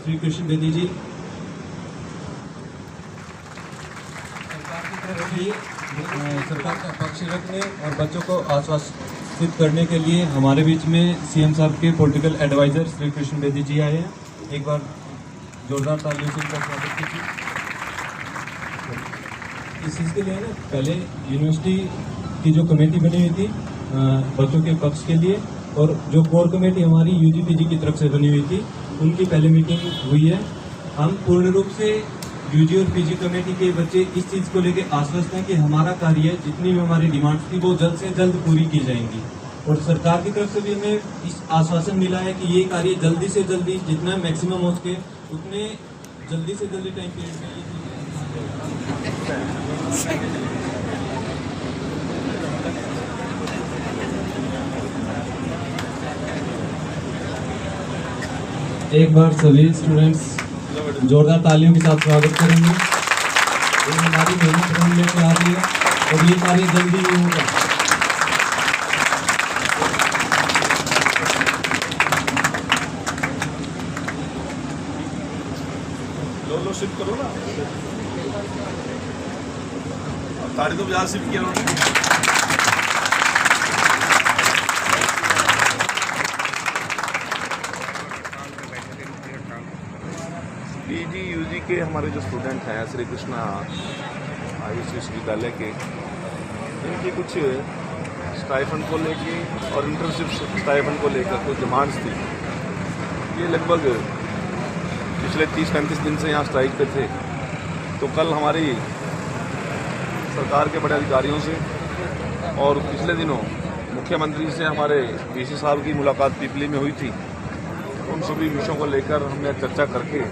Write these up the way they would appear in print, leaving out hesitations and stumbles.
श्री कृष्ण बेदी जी, सरकार का पक्ष रखने और बच्चों को आश्वासित करने के लिए हमारे बीच में सीएम साहब के पॉलिटिकल एडवाइजर श्री कृष्ण बेदी जी आए हैं। एक बार जोरदार तालियों से उनका स्वागत कीजिए। इस चीज़ के लिए ना पहले यूनिवर्सिटी की जो कमेटी बनी हुई थी बच्चों के पक्ष के लिए, और जो कोर कमेटी हमारी यूजी-पीजी की तरफ से बनी हुई थी, उनकी पहले मीटिंग हुई है। हम पूर्ण रूप से यूजी और पीजी कमेटी के बच्चे इस चीज़ को लेकर आश्वस्त हैं कि हमारा कार्य, जितनी भी हमारी डिमांड्स थी, वो जल्द से जल्द पूरी की जाएंगी। और सरकार की तरफ से भी हमें इस आश्वासन मिला है कि ये कार्य जल्दी से जल्दी, जितना मैक्सिमम हो सके उतने जल्दी से जल्दी टाइम पीरियड में ये एक बार सभी स्टूडेंट्स जोरदार तालियों के साथ स्वागत करेंगे। ये हमारी मेहनत हम लेकर आ रही है और ये कार्य जल्दी ही होगा। लो शिफ्ट करो ना, तारी तो बाजार शिफ्ट किया उन्होंने। पीजी यूजी के हमारे जो स्टूडेंट हैं श्री कृष्णा आयुष विश्वविद्यालय के, इनकी कुछ स्टाइफंड को लेके और इंटर्नशिप स्टाइफंड को लेकर कुछ डिमांड्स थी। ये लगभग पिछले 30-35 दिन से यहाँ स्ट्राइक पे थे। तो कल हमारी सरकार के बड़े अधिकारियों से और पिछले दिनों मुख्यमंत्री से हमारे वीसी साहब की मुलाकात पीपली में हुई थी। उन सभी विषयों को लेकर हमने चर्चा करके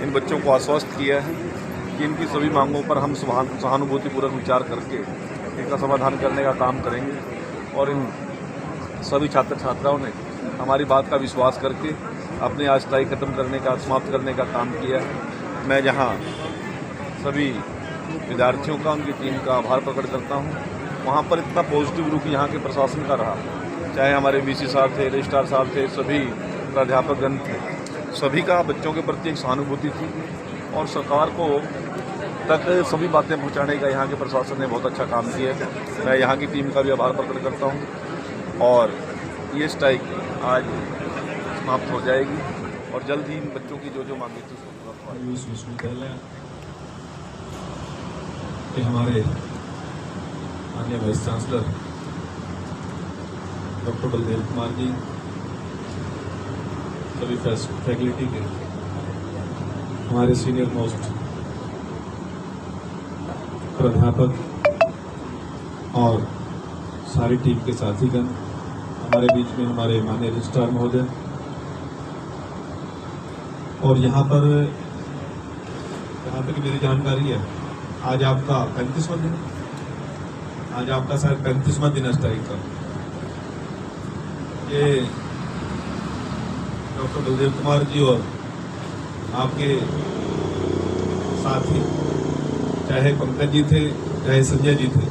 इन बच्चों को आश्वस्त किया है कि इनकी सभी मांगों पर हम सहानुभूतिपूर्वक विचार करके इनका समाधान करने का काम करेंगे। और इन सभी छात्र छात्राओं ने हमारी बात का विश्वास करके अपने आज स्ट्राइक खत्म करने का, समाप्त करने का काम किया है। मैं यहाँ सभी विद्यार्थियों का, उनकी टीम का आभार प्रकट करता हूँ। वहाँ पर इतना पॉजिटिव रुख यहाँ के प्रशासन का रहा, चाहे हमारे वीसी साहब थे, रजिस्ट्रार साहब थे, सभी प्राध्यापकगण थे, सभी का बच्चों के प्रति एक सहानुभूति थी और सरकार को तक सभी बातें पहुँचाने का यहाँ के प्रशासन ने बहुत अच्छा काम किया है। मैं यहाँ की टीम का भी आभार प्रकट करता हूँ और ये स्ट्राइक आज समाप्त हो जाएगी और जल्द ही इन बच्चों की जो जो मांगी थी उसको विश्वविद्यालय के हमारे माननीय vice chancellor doctor Baldev Kumar ji, सभी फैकल्टी के हमारे सीनियर मोस्ट प्राध्यापक और सारी टीम के साथीगण, हमारे बीच में हमारे माननीय रजिस्ट्रार महोदय, और यहाँ पर जहाँ तक मेरी जानकारी है आज आपका 35वां दिन, आज आपका शायद 35वां दिन है स्ट्राइक का। ये डॉक्टर बलदेव कुमार जी और आपके साथी, चाहे पंकज जी थे चाहे संजय जी थे,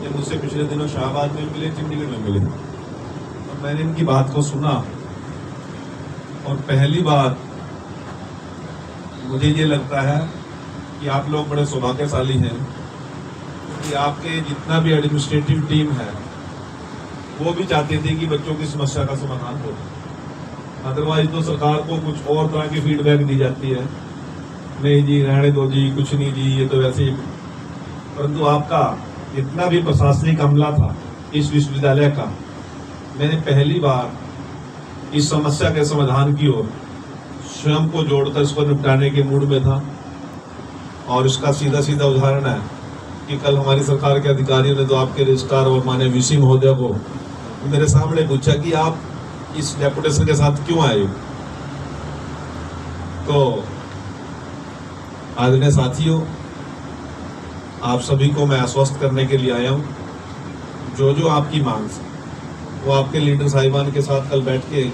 ये मुझसे पिछले दिनों शाहबाद में मिले, चंडीगढ़ में मिले और मैंने इनकी बात को सुना। और पहली बात मुझे ये लगता है कि आप लोग बड़े सौभाग्यशाली हैं कि आपके जितना भी एडमिनिस्ट्रेटिव टीम है वो भी चाहते थे कि बच्चों की समस्या का समाधान हो। अदरवाइज तो सरकार को कुछ और तरह की फीडबैक दी जाती है, नहीं जी रहने दो जी, कुछ नहीं जी, ये तो वैसे ही। परंतु आपका जितना भी प्रशासनिक अमला था इस विश्वविद्यालय का, मैंने पहली बार इस समस्या के समाधान की ओर स्वयं को जोड़कर इसको निपटाने के मूड में था। और इसका सीधा सीधा उदाहरण है कि कल हमारी सरकार के अधिकारियों ने तो आपके रजिस्ट्रार और माननीय वीसी महोदय को मेरे सामने पूछा कि आप इस डेपुटेशन के साथ क्यों आए। तो आदरणीय साथियों, आप सभी को मैं आश्वस्त करने के लिए आया हूं, जो जो आपकी मांग है वो आपके लीडर साहिबान के साथ कल बैठ के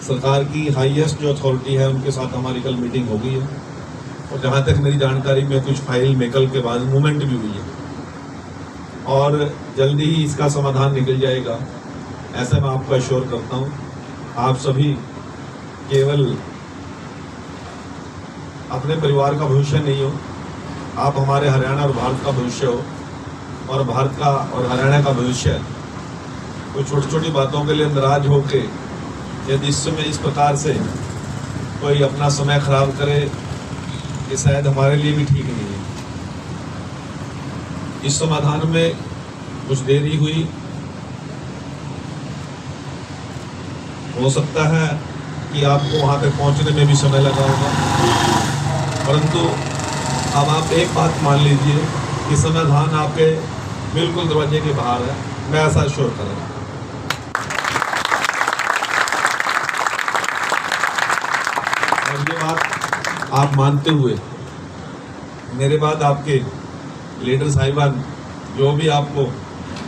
सरकार की हाईएस्ट जो अथॉरिटी है उनके साथ हमारी कल मीटिंग हो गई है। और जहां तक मेरी जानकारी में कुछ फाइल मेकल के बाद मूवमेंट भी हुई है और जल्दी ही इसका समाधान निकल जाएगा, ऐसा मैं आपको एश्योर करता हूं। आप सभी केवल अपने परिवार का भविष्य नहीं हो, आप हमारे हरियाणा और भारत का भविष्य हो, और भारत का और हरियाणा का भविष्य है। कोई छोटी छोटी बातों के लिए नाराज होके यदि इस समय इस प्रकार से कोई अपना समय खराब करे, ये शायद हमारे लिए भी ठीक नहीं है। इस समाधान में कुछ देरी हुई, हो सकता है कि आपको वहां तक पहुंचने में भी समय लगा होगा, परंतु अब आप एक बात मान लीजिए कि समाधान आपके बिल्कुल दरवाजे के बाहर है, मैं ऐसा श्योर कर रहा हूं। और ये बात आप मानते हुए मेरे बाद आपके लीडर साहिबान जो भी आपको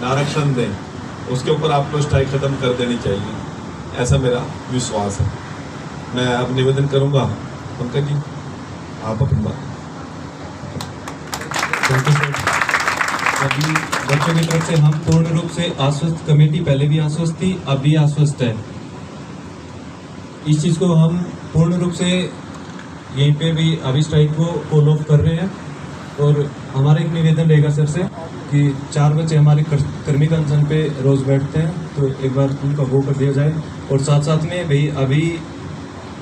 डायरेक्शन दें उसके ऊपर आपको स्ट्राइक खत्म कर देनी चाहिए, ऐसा मेरा विश्वास है। मैं अब निवेदन करूंगा, पंकज जी आप अपनी बात। अभी बच्चों की तरफ से हम पूर्ण रूप से आश्वस्त, कमेटी पहले भी आश्वस्त थी, अब भी आश्वस्त है। इस चीज को हम पूर्ण रूप से यहीं पे भी अभी स्ट्राइक को फॉलो अप कर रहे हैं। और हमारा एक निवेदन रहेगा सर से कि 4 बच्चे हमारे कर्मी अनशन पे रोज बैठते हैं, तो एक बार उनका वो कर दिया जाए। और साथ साथ में भाई अभी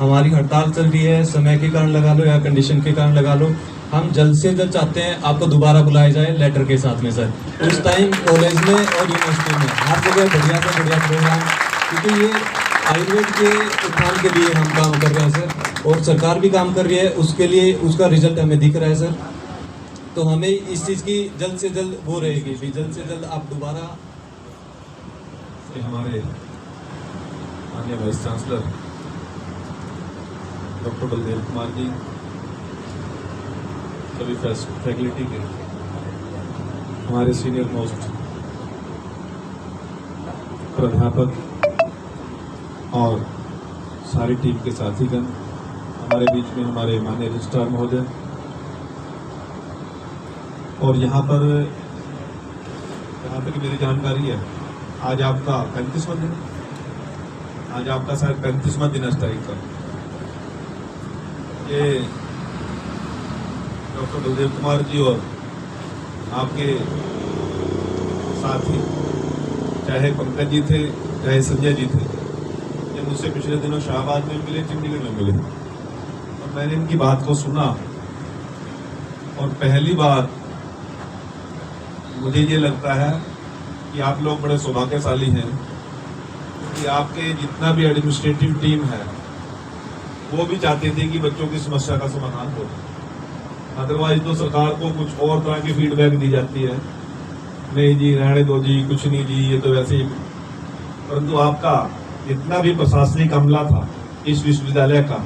हमारी हड़ताल चल रही है, समय के कारण लगा लो या कंडीशन के कारण लगा लो, हम जल्द से जल्द चाहते हैं आपको दोबारा बुलाया जाए लेटर के साथ में सर। उस टाइम कॉलेज में और यूनिवर्सिटी में हर जगह बढ़िया से बढ़िया प्रोग्राम, क्योंकि ये आयुर्वेद के उत्थान के लिए हम काम कर रहे हैं सर, और सरकार भी काम कर रही है उसके लिए, उसका रिजल्ट हमें दिख रहा है सर। तो हमें इस चीज़ की जल्द से जल्द वो रहेगी भी, जल्द से जल्द आप दोबारा। हमारे माननीय vice chancellor doctor Baldev Kumar ji, सभी फैकल्टी के हमारे सीनियर मोस्ट प्राध्यापक और सारी टीम के साथीगण, हमारे बीच में हमारे माननीय रजिस्ट्रार महोदय, और यहाँ पर जहाँ तक मेरी जानकारी है आज आपका 35वां दिन, आज आपका शायद 35वां दिन है स्ट्राइक का। ये डॉक्टर बलदेव कुमार जी और आपके साथी, चाहे पंकज जी थे चाहे संजय जी थे, ये मुझसे पिछले दिनों शाहबाद में मिले, चंडीगढ़ में मिले, और मैंने इनकी बात को सुना। और पहली बार मुझे ये लगता है कि आप लोग बड़े सौभाग्यशाली हैं कि आपके जितना भी एडमिनिस्ट्रेटिव टीम है वो भी चाहते थे कि बच्चों की समस्या का समाधान हो। अदरवाइज तो सरकार को कुछ और तरह की फीडबैक दी जाती है, नहीं जी रहने दो जी, कुछ नहीं जी, ये तो वैसे ही। परंतु आपका जितना भी प्रशासनिक अमला था इस विश्वविद्यालय का,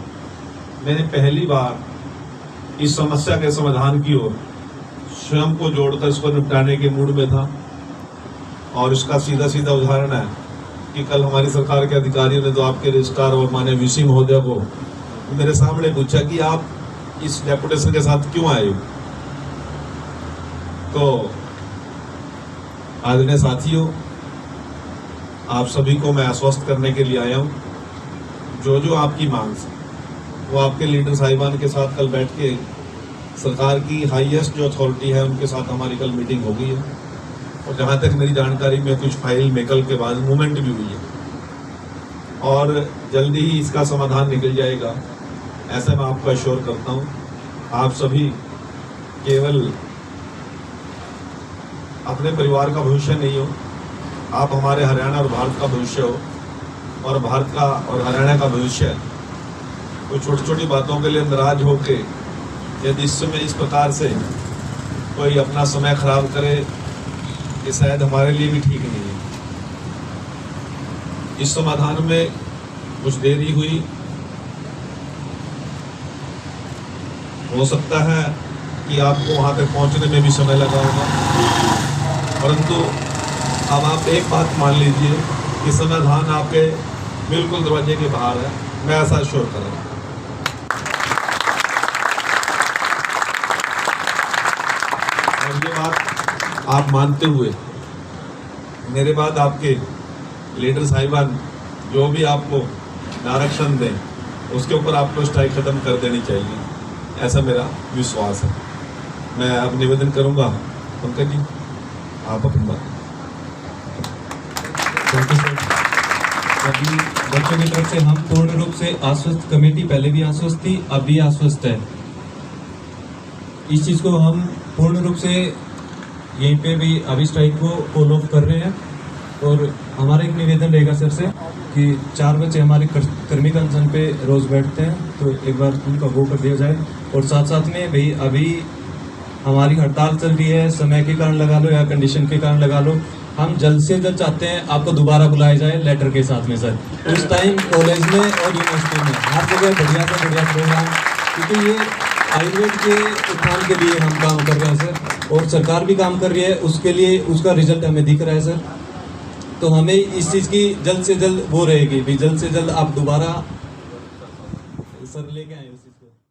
मैंने पहली बार इस समस्या के समाधान की ओर स्वयं को जोड़कर इसको निपटाने के मूड में था। और इसका सीधा सीधा उदाहरण है कि कल हमारी सरकार के अधिकारियों ने तो आपके रजिस्ट्रार और माननीय वीसी महोदय को मेरे सामने पूछा कि आप इस डेपुटेशन के साथ क्यों आए हो। तो आदरणीय साथियों, आप सभी को मैं आश्वस्त करने के लिए आया हूं, जो जो आपकी मांग है वो आपके लीडर साहिबान के साथ कल बैठ के सरकार की हाईएस्ट जो अथॉरिटी है उनके साथ हमारी कल मीटिंग हो गई है। और जहाँ तक मेरी जानकारी में कुछ फाइल में कल के बाद मूवमेंट भी हुई है, और जल्दी ही इसका समाधान निकल जाएगा, ऐसा मैं आपको एश्योर करता हूँ। आप सभी केवल अपने परिवार का भविष्य नहीं हो, आप हमारे हरियाणा और भारत का भविष्य हो, और भारत का और हरियाणा का भविष्य है। कोई छोटी छोटी बातों के लिए नाराज होके यदि इस समय इस प्रकार से कोई अपना समय खराब करे, ये शायद हमारे लिए भी ठीक नहीं है। इस समाधान में कुछ देरी हुई, हो सकता है कि आपको वहां तक पहुंचने में भी समय लगा होगा, परंतु अब आप एक बात मान लीजिए कि समाधान आपके बिल्कुल दरवाजे के बाहर है, मैं ऐसा श्योर कर रहा हूं। और ये बात आप मानते हुए मेरे बाद आपके लीडर साहिबान जो भी आपको डायरेक्शन दें उसके ऊपर आपको स्ट्राइक खत्म कर देनी चाहिए, ऐसा मेरा विश्वास है। मैं अब निवेदन करूंगा पंकज जी, आप अपनी बात। Thank you sir. अभी बच्चों की तरफ से हम पूर्ण रूप से आश्वस्त, कमेटी पहले भी आश्वस्त थी, अब भी आश्वस्त है। इस चीज़ को हम पूर्ण रूप से यहीं पे भी अभी स्ट्राइक को फॉलो अप कर रहे हैं। और हमारा एक निवेदन रहेगा सर से कि 4 बच्चे हमारे कर्मिक अनशन पे रोज़ बैठते हैं, तो एक बार उनका वो कर दिया जाए। और साथ साथ में भाई अभी हमारी हड़ताल चल रही है, समय के कारण लगा लो या कंडीशन के कारण लगा लो, हम जल्द से जल्द चाहते हैं आपको दोबारा बुलाया जाए लेटर के साथ में सर। उस टाइम कॉलेज में और यूनिवर्सिटी में हर जगह बढ़िया से बढ़िया प्रोग्राम, क्योंकि ये आयुर्वेद के उत्थान के लिए हम काम कर रहे हैं सर, और सरकार भी काम कर रही है उसके लिए, उसका रिजल्ट हमें दिख रहा है सर। तो हमें इस चीज़ की जल्द से जल्द वो रहेगी भी, जल्द से जल्द आप दोबारा सर लेके आए उस चीज़ को।